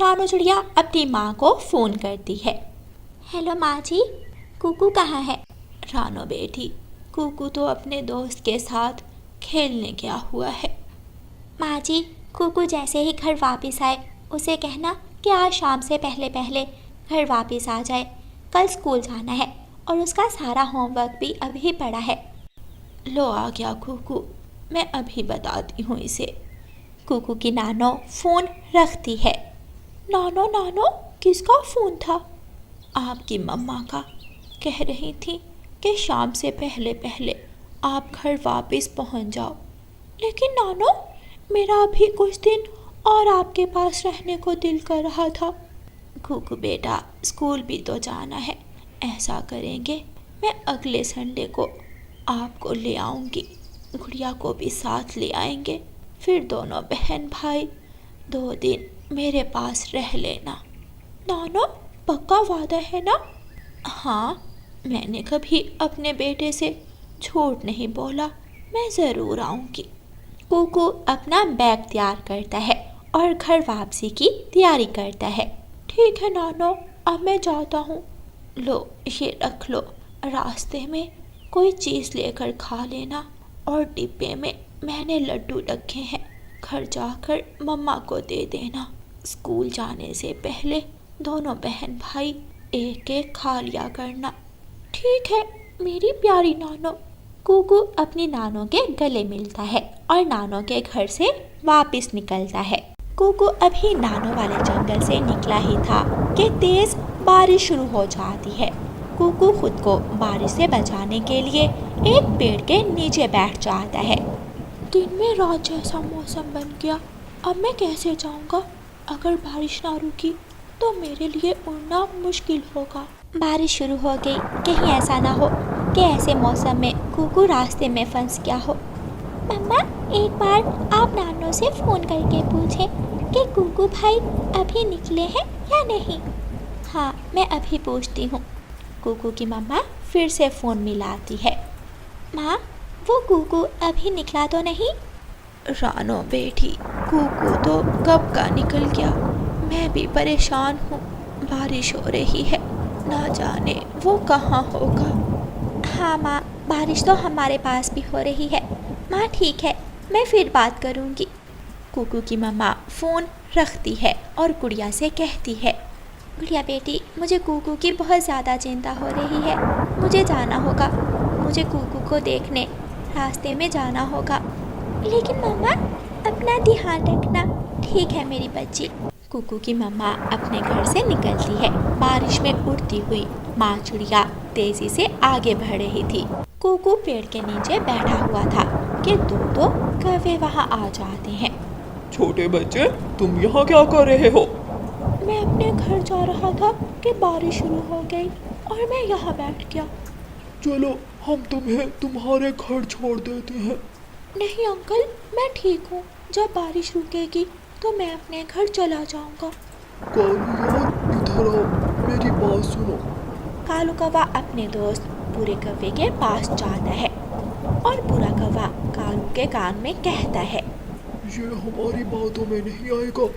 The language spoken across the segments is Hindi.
रानू चिड़िया अपनी माँ को फ़ोन करती है। हेलो माँ जी, कुकू कहाँ है? रानू बेटी, कुकू तो अपने दोस्त के साथ खेलने गया हुआ है। माँ जी, कुकू जैसे ही घर वापस आए उसे कहना कि आज शाम से पहले पहले घर वापस आ जाए। कल स्कूल जाना है और उसका सारा होमवर्क भी अभी पड़ा है। लो आ गया कुकू, मैं अभी बताती हूँ इसे। कुकू की नानो फ़ोन रखती है। नानो नानो, किसका फ़ोन था? आपकी मम्मा का। कह रही थी कि शाम से पहले पहले आप घर वापस पहुँच जाओ। लेकिन नानो, मेरा अभी कुछ दिन और आपके पास रहने को दिल कर रहा था। कुकू बेटा, स्कूल भी तो जाना है। ऐसा करेंगे, मैं अगले संडे को आपको ले आऊँगी, गुड़िया को भी साथ ले आएंगे। फिर दोनों बहन भाई 2 दिन मेरे पास रह लेना। नानो, पक्का वादा है ना? हाँ, मैंने कभी अपने बेटे से झूठ नहीं बोला, मैं ज़रूर आऊँगी। कुकू अपना बैग तैयार करता है और घर वापसी की तैयारी करता है। ठीक है नानो, अब मैं जाता हूँ। लो, ये रख लो, रास्ते में कोई चीज़ लेकर खा लेना। और डिब्बे में मैंने लड्डू रखे हैं, घर जाकर मम्मा को दे देना। स्कूल जाने से पहले दोनों बहन भाई एक एक खा लिया करना। ठीक है मेरी प्यारी नानो। कुकू अपनी नानो के गले मिलता है और नानो के घर से वापस निकलता है। कुकू अभी नानो वाले जंगल से निकला ही था कि तेज बारिश शुरू हो जाती है। कुकू खुद को बारिश से बचाने के लिए एक पेड़ के नीचे बैठ जाता है। दिन में रात जैसा मौसम बन गया, अब मैं कैसे जाऊंगा? अगर बारिश ना रुकी तो मेरे लिए उड़ना मुश्किल होगा। बारिश शुरू हो गई, कहीं ऐसा ना हो कि ऐसे मौसम में कुकू रास्ते में फंस गया हो। मम्मा, एक बार आप नानो से फ़ोन करके पूछें कि कुकू भाई अभी निकले हैं या नहीं। हाँ, मैं अभी पूछती हूँ। कुकू की मम्मा फिर से फ़ोन मिलाती है। माँ, वो कुकू अभी निकला तो नहीं? रानो बेटी, कुकू तो कब का निकल गया। मैं भी परेशान हूँ, बारिश हो रही है, ना जाने वो कहाँ होगा। हाँ माँ, बारिश तो हमारे पास भी हो रही है। माँ ठीक है, मैं फिर बात करूँगी। कुकू की मम्मा फ़ोन रखती है और गुड़िया से कहती है, गुड़िया बेटी, मुझे कुकू की बहुत ज़्यादा चिंता हो रही है। मुझे जाना होगा, मुझे कुकू को देखने रास्ते में जाना होगा। लेकिन मम्मा, अपना ध्यान रखना। ठीक है मेरी बच्ची। कुकू की मम्मा अपने घर से निकलती है। बारिश में उड़ती हुई माँ चिड़िया तेजी से आगे बढ़ रही थी। कुकू पेड़ के नीचे बैठा हुआ था कि दो कौवे वहाँ आ जाते हैं। छोटे बच्चे, तुम यहाँ क्या कर रहे हो? मैं अपने घर जा रहा था कि बारिश शुरू हो गई और मैं यहाँ बैठ गया। चलो, हम तुम्हें तुम्हारे घर छोड़ देते हैं। नहीं अंकल, मैं ठीक हूँ। जब बारिश रुकेगी तो मैं अपने घर चला जाऊँगा। कालू यार, इधर आओ, मेरी बात सुनो। कालू कौवा अपने दोस्त बुरे कौवे के पास जाता है और बुरा कौवा कालू के कान में कहता है, ये हमारी बातों में नहीं आएगा,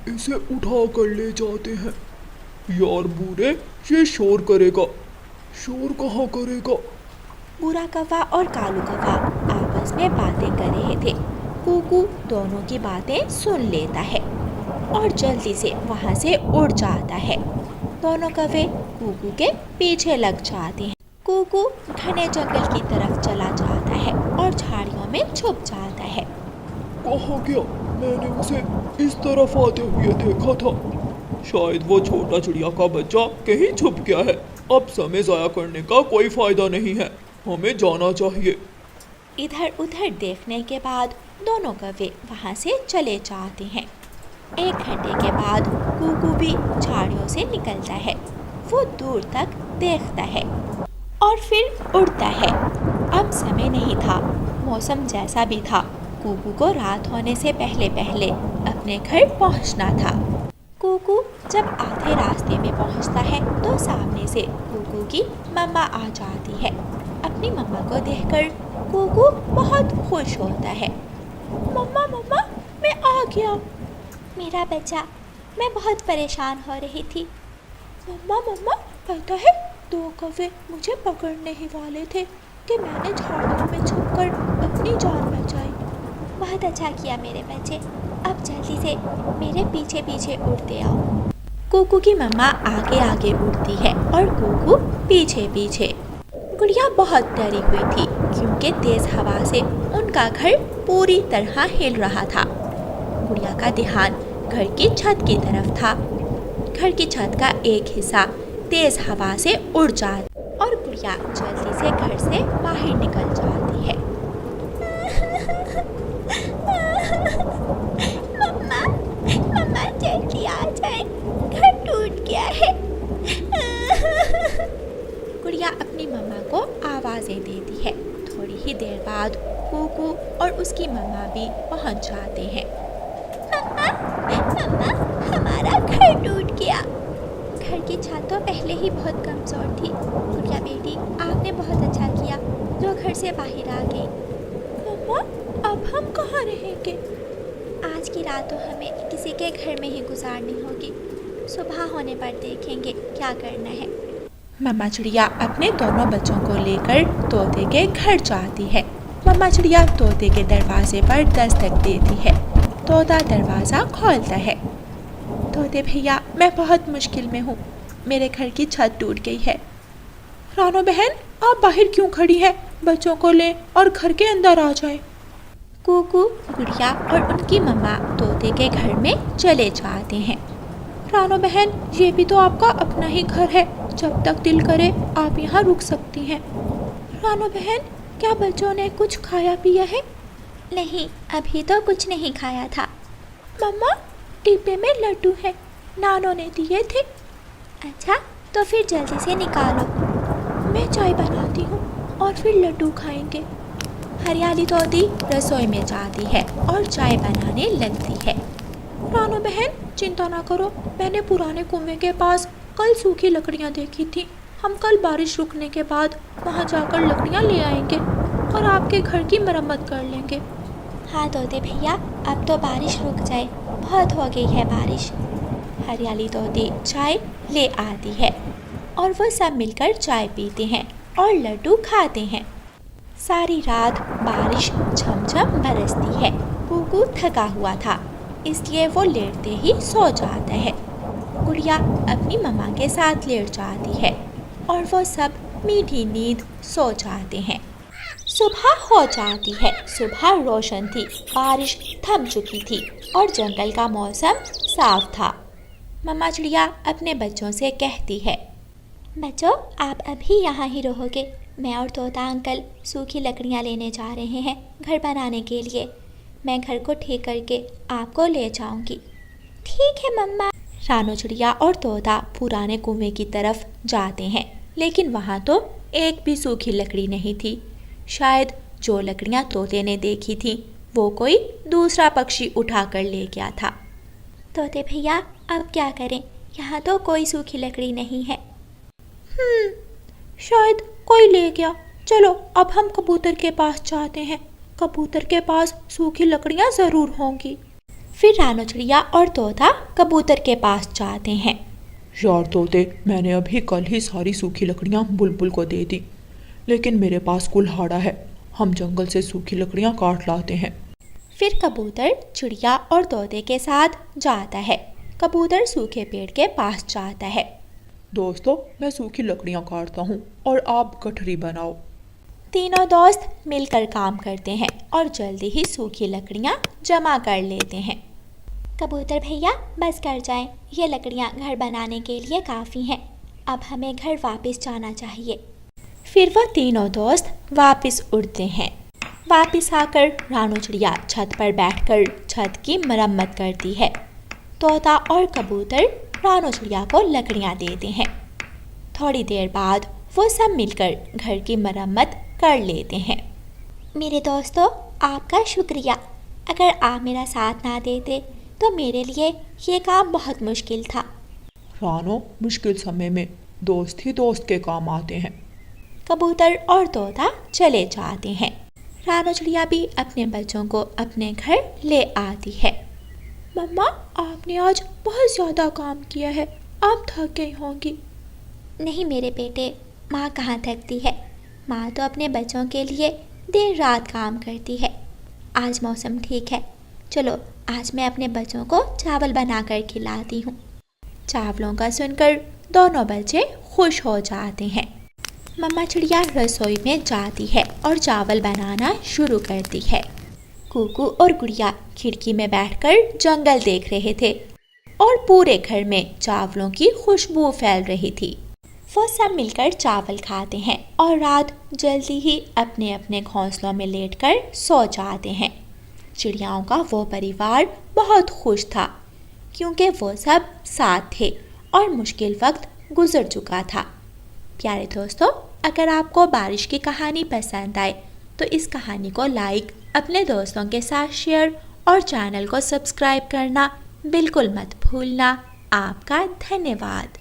इसे उठा कर ले जाते हैं। यार बूढ़े, ये शोर करेगा। शोर कहाँ करेगा? बुरा कौवा और कालू कौवा आपस में बातें कर रहे थे। कुकू दोनों की बातें सुन लेता है और जल्दी से वहाँ से उड़ जाता है। दोनों कौवे कुकू के पीछे लग जाते हैं। कुकू घने जंगल की तरफ चला जाता है और झाड़ियों में छुप जाता है। कहाँ गया? मैंने उसे इस तरफ आते हुए देखा था। शायद वो छोटा चिड़िया का बच्चा कहीं छुप गया है। अब समय जाया करने का कोई फायदा नहीं है, हमें जाना चाहिए। इधर उधर देखने के बाद दोनों कौवे वहाँ से चले जाते हैं। 1 घंटे के बाद कुकू भी झाड़ियों से निकलता है। वो दूर तक देखता है और फिर उड़ता है। अब समय नहीं था, मौसम जैसा भी था, कुकू को रात होने से पहले पहले अपने घर पहुंचना था। कुकू जब आधे रास्ते में पहुंचता है तो सामने से कुकू की मम्मा आ जाती है। अपनी मम्मा को देखकर कुकू बहुत खुश होता है। मम्मा मम्मा, मैं आ गया। मेरा बच्चा, मैं बहुत परेशान हो रही थी। मम्मा मम्मा, पता है 2 कौवे मुझे पकड़ने ही वाले थे कि मैंने झाड़ियों में छुपकर अपनी जान बचाई। बहुत अच्छा किया मेरे बच्चे, अब जल्दी से मेरे पीछे पीछे उड़ते आओ। कुकू की मम्मा आगे आगे उड़ती है और कुकू पीछे पीछे। गुड़िया बहुत डरी हुई थी क्योंकि तेज हवा से उनका घर पूरी तरह हिल रहा था। गुड़िया का ध्यान घर की छत की तरफ था। घर की छत का एक हिस्सा तेज हवा से उड़ जाता और गुड़िया जल्दी से घर से बाहर निकल जाती है। मम्मा मम्मा जल्दी आ जाए, घर टूट गया है। गुड़िया अपनी मम्मा को आवाज़ें देती है। थोड़ी ही देर बाद कुकू और उसकी मम्मा भी पहुंच जाते हैं। मम्मा मम्मा, हमारा घर टूट गया। घर की छत तो पहले ही बहुत कमज़ोर थी। गुड़िया बेटी, आपने बहुत अच्छा किया जो घर से बाहर आ गई। मम्मा, अब हम कहाँ रहेंगे? आज की रात तो हमें किसी के घर में ही गुजारनी होगी। सुबह होने पर देखेंगे क्या करना है। मम्मा चिड़िया अपने दोनों बच्चों को लेकर तोते के घर जाती है। मम्मा चिड़िया तोते के दरवाजे पर दस्तक देती है। तोता दरवाज़ा खोलता है। तोते भैया, मैं बहुत मुश्किल में हूँ, मेरे घर की छत टूट गई है। रानो बहन, आप बाहर क्यों खड़ी हैं? बच्चों को लें और घर के अंदर आ जाए। कुकू, गुड़िया और उनकी मम्मा तोते के घर में चले जाते हैं। रानो बहन, ये भी तो आपका अपना ही घर है, जब तक दिल करे आप यहाँ रुक सकती हैं। रानो बहन, क्या बच्चों ने कुछ खाया पिया है? नहीं, अभी तो कुछ नहीं खाया था। मम्मा, डिब्बे में लड्डू है, नानो ने दिए थे। अच्छा, तो फिर जल्दी से निकालो। मैं चाय बनाती हूँ और फिर लड्डू खाएंगे। हरियाली तोती रसोई में जाती है और चाय बनाने लगती है। रानो बहन, चिंता ना करो, मैंने पुराने कुएं के पास कल सूखी लकड़ियाँ देखी थी। हम कल बारिश रुकने के बाद वहाँ जाकर लकड़ियाँ ले आएंगे और आपके घर की मरम्मत कर लेंगे। हाँ तोते भैया, अब तो बारिश रुक जाए, बहुत हो गई है बारिश। हरियाली तोती चाय ले आती है और वो सब मिलकर चाय पीते हैं और लड्डू खाते हैं। सारी रात बारिश झमझम बरसती है। कुकू थका हुआ था, इसलिए वो लेटते ही सो जाता है। गुड़िया अपनी मम्मा के साथ लेट जाती है और वो सब मीठी नींद सो जाते हैं। सुबह हो जाती है। सुबह रोशन थी, बारिश थम चुकी थी और जंगल का मौसम साफ था। मम्मा चिड़िया अपने बच्चों से कहती है, बच्चों, आप अभी यहाँ ही रहोगे। मैं और तोता अंकल सूखी लकड़ियाँ लेने जा रहे हैं घर बनाने के लिए। मैं घर को ठीक करके आपको ले जाऊंगी। ठीक है मम्मा। रानो चिड़िया और तोता पुराने कुएं की तरफ जाते हैं, लेकिन वहाँ तो एक भी सूखी लकड़ी नहीं थी। शायद जो लकड़ियाँ तोते ने देखी थी वो कोई दूसरा पक्षी उठा कर ले गया था। तोते भैया, अब क्या करें? यहाँ तो कोई सूखी लकड़ी नहीं है। शायद कोई ले गया। चलो अब हम कबूतर के पास जाते हैं, कबूतर के पास सूखी लकड़ियाँ ज़रूर होंगी। फिर रानो चिड़िया और तोता कबूतर के पास जाते हैं। यार तोते, मैंने अभी कल ही सारी सूखी लकड़ियाँ बुलबुल को दे दी, लेकिन मेरे पास कुल्हाड़ा है, हम जंगल से सूखी लकड़ियाँ काट लाते हैं। फिर कबूतर चिड़िया और तोते के साथ जाता है। कबूतर सूखे पेड़ के पास जाता है। दोस्तों, मैं सूखी लकड़ियाँ काटता हूँ और आप गठरी बनाओ। तीनों दोस्त मिलकर काम करते हैं और जल्दी ही सूखी लकड़ियाँ जमा कर लेते हैं। कबूतर भैया, बस कर जाएं, ये लकड़ियाँ घर बनाने के लिए काफ़ी हैं। अब हमें घर वापस जाना चाहिए। फिर वह तीनों दोस्त वापस उड़ते हैं। वापस आकर रानो चिड़िया छत पर बैठकर छत की मरम्मत करती है। तोता और कबूतर रानो चिड़िया को लकड़ियाँ देते हैं। थोड़ी देर बाद वो सब मिलकर घर की मरम्मत कर लेते हैं। मेरे दोस्तों, आपका शुक्रिया। अगर आप मेरा साथ ना देते तो मेरे लिए ये काम बहुत मुश्किल था। रानो, मुश्किल समय में दोस्त ही दोस्त के काम आते हैं। कबूतर और तोता चले जाते हैं। रानो चिड़िया भी अपने बच्चों को अपने घर ले आती है। मम्मा, आपने आज बहुत ज़्यादा काम किया है, आप थक गई होंगी। नहीं मेरे बेटे, माँ कहाँ थकती है। माँ तो अपने बच्चों के लिए देर रात काम करती है। आज मौसम ठीक है, चलो आज मैं अपने बच्चों को चावल बनाकर खिलाती हूँ। चावलों का सुनकर दोनों बच्चे खुश हो जाते हैं। मम्मा चिड़िया रसोई में जाती है और चावल बनाना शुरू करती है। कुकू और गुड़िया खिड़की में बैठकर जंगल देख रहे थे और पूरे घर में चावलों की खुशबू फैल रही थी। वो सब मिलकर चावल खाते हैं और रात जल्दी ही अपने अपने घोंसलों में लेटकर सो जाते हैं। चिड़ियाओं का वो परिवार बहुत खुश था क्योंकि वो सब साथ थे और मुश्किल वक्त गुजर चुका था। प्यारे दोस्तों, अगर आपको बारिश की कहानी पसंद आए तो इस कहानी को लाइक, अपने दोस्तों के साथ शेयर और चैनल को सब्सक्राइब करना बिल्कुल मत भूलना। आपका धन्यवाद।